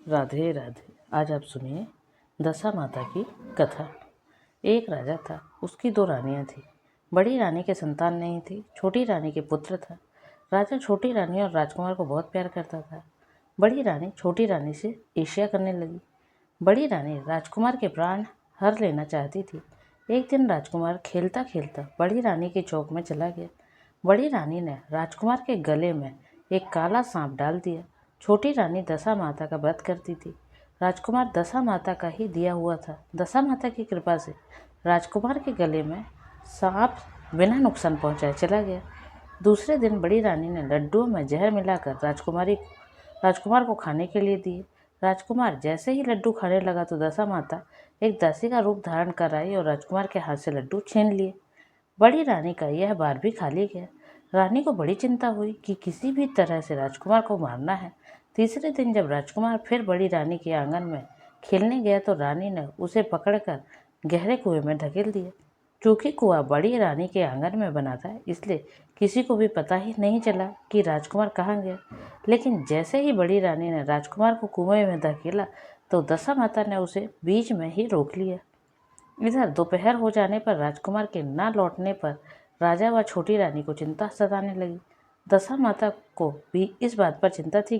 राधे राधे। आज आप सुनिए दशा माता की कथा। एक राजा था, उसकी दो रानियां थी। बड़ी रानी के संतान नहीं थी, छोटी रानी के पुत्र था। राजा छोटी रानी और राजकुमार को बहुत प्यार करता था। बड़ी रानी छोटी रानी से ईर्ष्या करने लगी। बड़ी रानी राजकुमार के प्राण हर लेना चाहती थी। एक दिन राजकुमार खेलता खेलता बड़ी रानी के चौक में चला गया। बड़ी रानी ने राजकुमार के गले में एक काला सांप डाल दिया। छोटी रानी दशा माता का व्रत करती थी। राजकुमार दशा माता का ही दिया हुआ था। दशा माता की कृपा से राजकुमार के गले में सांप बिना नुकसान पहुंचाए चला गया। दूसरे दिन बड़ी रानी ने लड्डुओं में जहर मिलाकर राजकुमार को खाने के लिए दिए। राजकुमार जैसे ही लड्डू खाने लगा तो दशा माता एक दासी का रूप धारण कर आई और राजकुमार के हाथ से लड्डू छीन लिए। बड़ी रानी का यह बार भी खाली गया। रानी को बड़ी चिंता हुई कि किसी भी तरह से राजकुमार को मारना है। तीसरे दिन जब राजकुमार फिर बड़ी रानी के आंगन में खेलने गया तो रानी ने उसे पकड़कर गहरे कुएं में धकेल दिया। चूंकि कुआं बड़ी रानी के आंगन में बना था, इसलिए किसी को भी पता ही नहीं चला कि राजकुमार कहाँ गया। लेकिन जैसे ही बड़ी रानी ने राजकुमार को कुएं में धकेला तो दशा माता ने उसे बीच में ही रोक लिया। इधर दोपहर हो जाने पर राजकुमार के न लौटने पर राजा व छोटी रानी को चिंता सताने लगी। दशा माता को भी इस बात पर चिंता थी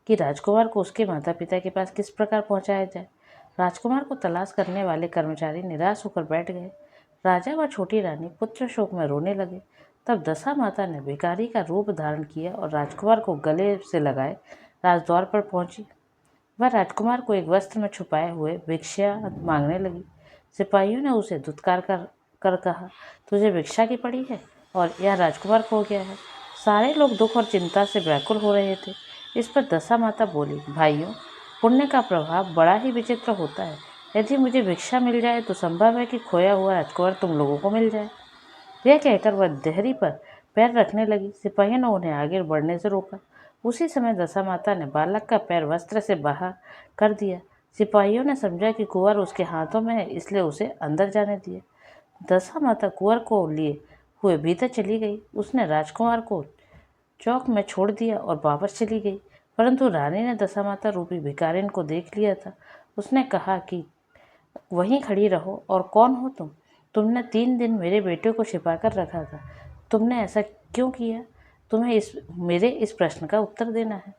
कि राजकुमार को उसके माता पिता के पास किस प्रकार पहुंचाया जाए। राजकुमार को तलाश करने वाले कर्मचारी निराश होकर बैठ गए। राजा व छोटी रानी पुत्र शोक में रोने लगे। तब दशा माता ने भिखारी का रूप धारण किया और राजकुमार को गले से लगाए राजद्वार पर पहुंची। वह राजकुमार को एक वस्त्र में छुपाए हुए भिक्षा मांगने लगी। सिपाहियों ने उसे धुतकार कर कहा, तुझे भिक्षा की पड़ी है और यह राजकुमार खो गया है। सारे लोग दुख और चिंता से व्याकुल हो रहे थे। इस पर दशा माता बोली, भाइयों, पुण्य का प्रभाव बड़ा ही विचित्र होता है। यदि मुझे भिक्षा मिल जाए तो संभव है कि खोया हुआ राजकुमार तुम लोगों को मिल जाए। यह कहकर वह देहरी पर पैर रखने लगी। सिपाहियों ने उन्हें आगे बढ़ने से रोका। उसी समय दशा माता ने बालक का पैर वस्त्र से बाहर कर दिया। सिपाहियों ने समझा कि कुंवर उसके हाथों में है, इसलिए उसे अंदर जाने दिया। दशा माता कुंवर को लिए हुए भीतर चली गई। उसने राजकुमार को चौक में छोड़ दिया और वापस चली गई। परंतु रानी ने दशा माता रूपी भिखारिन को देख लिया था। उसने कहा कि वहीं खड़ी रहो। और कौन हो तुम? तुमने 3 दिन मेरे बेटे को छिपा कर रखा था। तुमने ऐसा क्यों किया? तुम्हें मेरे इस प्रश्न का उत्तर देना है।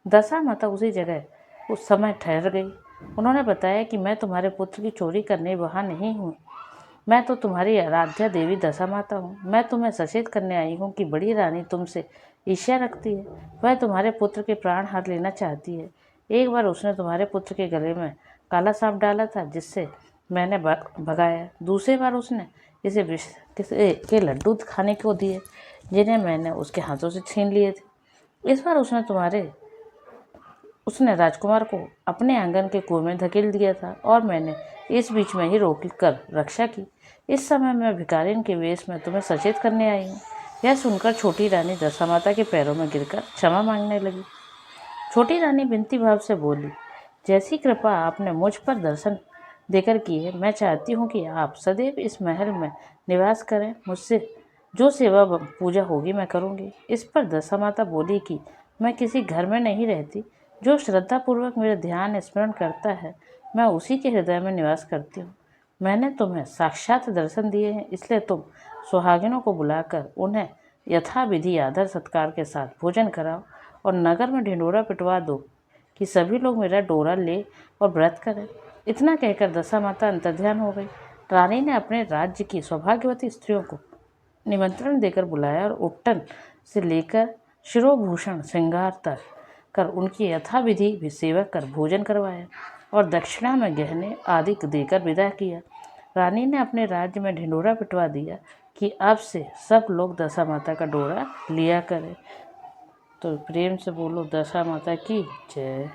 दशा माता उसी जगह उस समय ठहर गई। उन्होंने बताया कि मैं तुम्हारे पुत्र की चोरी करने वहाँ नहीं हूँ। मैं तो तुम्हारी आराध्या देवी दशा माता हूँ। मैं तुम्हें सचेत करने आई हूँ कि बड़ी रानी तुमसे ईर्ष्या रखती है। वह तुम्हारे पुत्र के प्राण हर लेना चाहती है। एक बार उसने तुम्हारे पुत्र के गले में काला सांप डाला था, जिससे मैंने भगाया। दूसरी बार उसने इसे विष के लड्डू खाने को दिए, जिन्हें मैंने उसके हाथों से छीन लिए थे। इस बार उसने राजकुमार को अपने आंगन के कुएं में धकेल दिया था और मैंने इस बीच में ही रोक कर रक्षा की। इस समय मैं भिखारिन के वेश में तुम्हें सचेत करने आई हूँ। यह सुनकर छोटी रानी दशा माता के पैरों में गिरकर क्षमा मांगने लगी। छोटी रानी विनती भाव से बोली, जैसी कृपा आपने मुझ पर दर्शन देकर की है, मैं चाहती हूँ कि आप सदैव इस महल में निवास करें। मुझसे जो सेवा पूजा होगी मैं करूँगी। इस पर दशा माता बोली कि मैं किसी घर में नहीं रहती। जो श्रद्धापूर्वक मेरा ध्यान स्मरण करता है, मैं उसी के हृदय में निवास करती हूँ। मैंने तुम्हें साक्षात दर्शन दिए हैं, इसलिए तुम सुहागिनों को बुलाकर उन्हें यथाविधि आदर सत्कार के साथ भोजन कराओ और नगर में ढिंढोरा पिटवा दो कि सभी लोग मेरा डोरा ले और व्रत करें। इतना कहकर दशा माता अंतर्ध्यान हो गई। रानी ने अपने राज्य की सौभाग्यवती स्त्रियों को निमंत्रण देकर बुलाया और उपटन से लेकर शिरोभूषण श्रृंगार तक कर उनकी यथाविधि भी सेवा कर भोजन करवाया और दक्षिणा में गहने आदि देकर विदा किया। रानी ने अपने राज्य में ढिंढोरा पिटवा दिया कि अब से सब लोग दशा माता का डोरा लिया करें। तो प्रेम से बोलो दशा माता की जय।